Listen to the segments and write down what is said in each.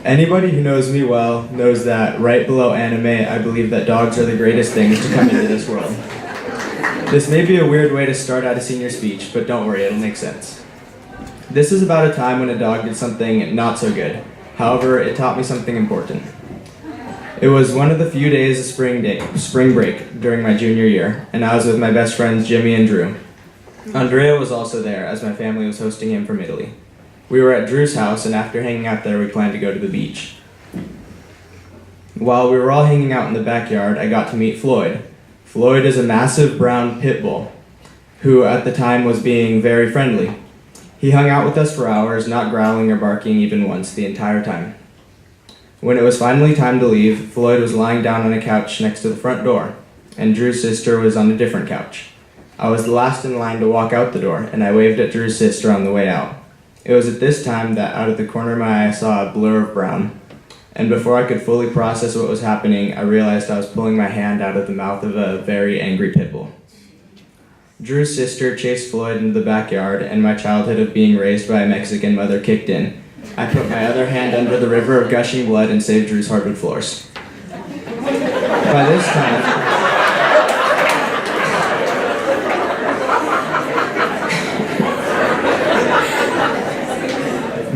Anybody who knows me well knows that right below anime, I believe that dogs are the greatest things to come into this world. This may be a weird way to start out a senior speech, but don't worry, it'll make sense. This is about a time when a dog did something not so good. However, it taught me something important. It was one of the few days of spring break during my junior year, and I was with my best friends Jimmy and Drew. Andrea was also there, as my family was hosting him from Italy. We were at Drew's house, and after hanging out there, we planned to go to the beach. While we were all hanging out in the backyard, I got to meet Floyd. Floyd is a massive brown pit bull, who at the time was being very friendly. He hung out with us for hours, not growling or barking even once the entire time. When it was finally time to leave, Floyd was lying down on a couch next to the front door, and Drew's sister was on a different couch. I was the last in line to walk out the door, and I waved at Drew's sister on the way out. It was at this time that out of the corner of my eye I saw a blur of brown, and before I could fully process what was happening, I realized I was pulling my hand out of the mouth of a very angry pit bull. Drew's sister chased Floyd into the backyard, and my childhood of being raised by a Mexican mother kicked in. I put my other hand under the river of gushing blood and saved Drew's hardwood floors.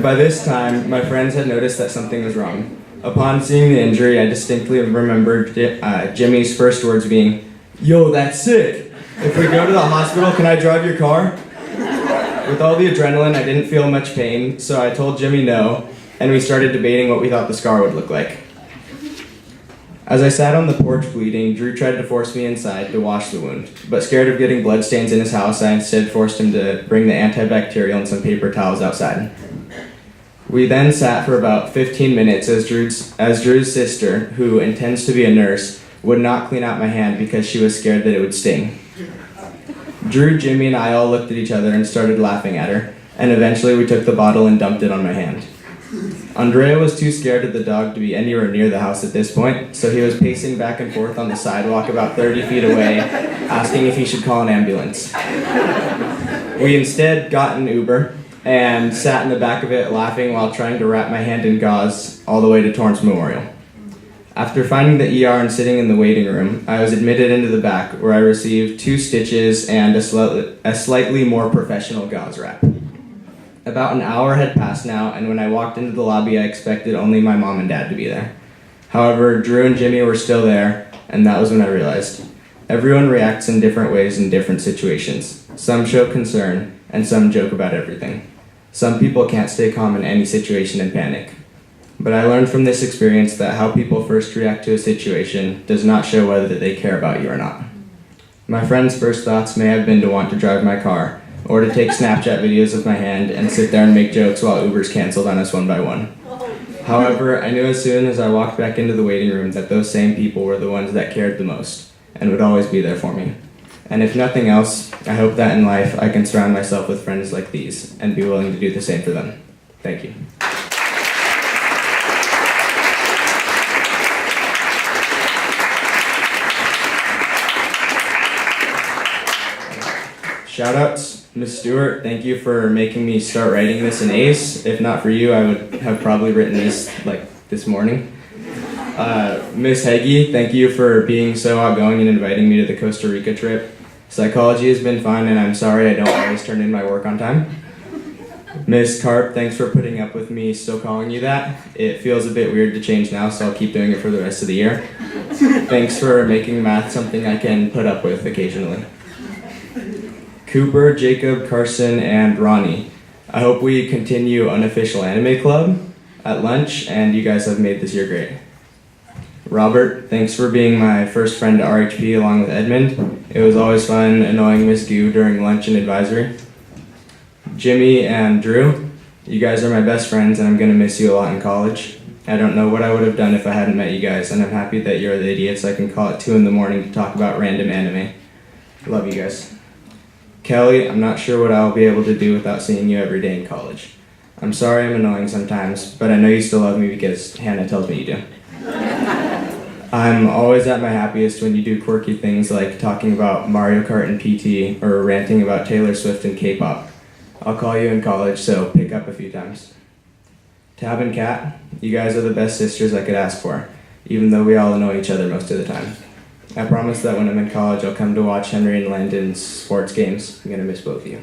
By this time, my friends had noticed that something was wrong. Upon seeing the injury, I distinctly remembered Jimmy's first words being, "Yo, that's sick. If we go to the hospital, can I drive your car?" With all the adrenaline, I didn't feel much pain, so I told Jimmy no, and we started debating what we thought the scar would look like. As I sat on the porch bleeding, Drew tried to force me inside to wash the wound, but scared of getting bloodstains in his house, I instead forced him to bring the antibacterial and some paper towels outside. We then sat for about 15 minutes as Drew's sister, who intends to be a nurse, would not clean out my hand because she was scared that it would sting. Drew, Jimmy, and I all looked at each other and started laughing at her, and eventually we took the bottle and dumped it on my hand. Andrea was too scared of the dog to be anywhere near the house at this point, so he was pacing back and forth on the sidewalk about 30 feet away, asking if he should call an ambulance. We instead got an Uber and sat in the back of it laughing while trying to wrap my hand in gauze all the way to Torrance Memorial. After finding the ER and sitting in the waiting room, I was admitted into the back where I received 2 stitches and a slightly more professional gauze wrap. About an hour had passed now, and when I walked into the lobby, I expected only my mom and dad to be there. However, Drew and Jimmy were still there, and that was when I realized. Everyone reacts in different ways in different situations. Some show concern, and some joke about everything. Some people can't stay calm in any situation and panic. But I learned from this experience that how people first react to a situation does not show whether they care about you or not. My friend's first thoughts may have been to want to drive my car, or to take Snapchat videos of my hand and sit there and make jokes while Ubers canceled on us one by one. However, I knew as soon as I walked back into the waiting room that those same people were the ones that cared the most, and would always be there for me. And if nothing else, I hope that in life I can surround myself with friends like these, and be willing to do the same for them. Thank you. Shoutouts, Ms. Stewart, thank you for making me start writing this in ACE. If not for you, I would have probably written this this morning. Ms. Heggie, thank you for being so outgoing and inviting me to the Costa Rica trip. Psychology has been fun, and I'm sorry I don't always turn in my work on time. Ms. Karp, thanks for putting up with me still calling you that. It feels a bit weird to change now, so I'll keep doing it for the rest of the year. Thanks for making math something I can put up with occasionally. Cooper, Jacob, Carson, and Ronnie, I hope we continue Unofficial Anime Club at lunch, and you guys have made this year great. Robert, thanks for being my first friend to RHP along with Edmund. It was always fun annoying Miss Gu during lunch and advisory. Jimmy and Drew, you guys are my best friends, and I'm going to miss you a lot in college. I don't know what I would have done if I hadn't met you guys, and I'm happy that you're the idiots I can call at 2 in the morning to talk about random anime. Love you guys. Kelly, I'm not sure what I'll be able to do without seeing you every day in college. I'm sorry I'm annoying sometimes, but I know you still love me because Hannah tells me you do. I'm always at my happiest when you do quirky things like talking about Mario Kart and PT or ranting about Taylor Swift and K-pop. I'll call you in college, so pick up a few times. Tab and Kat, you guys are the best sisters I could ask for, even though we all annoy each other most of the time. I promise that when I'm in college, I'll come to watch Henry and Landon's sports games. I'm gonna miss both of you.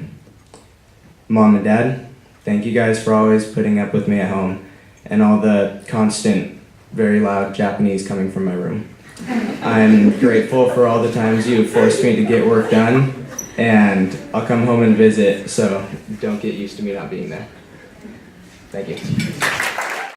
Mom and Dad, thank you guys for always putting up with me at home and all the constant, very loud Japanese coming from my room. I'm grateful for all the times you forced me to get work done, and I'll come home and visit, so don't get used to me not being there. Thank you.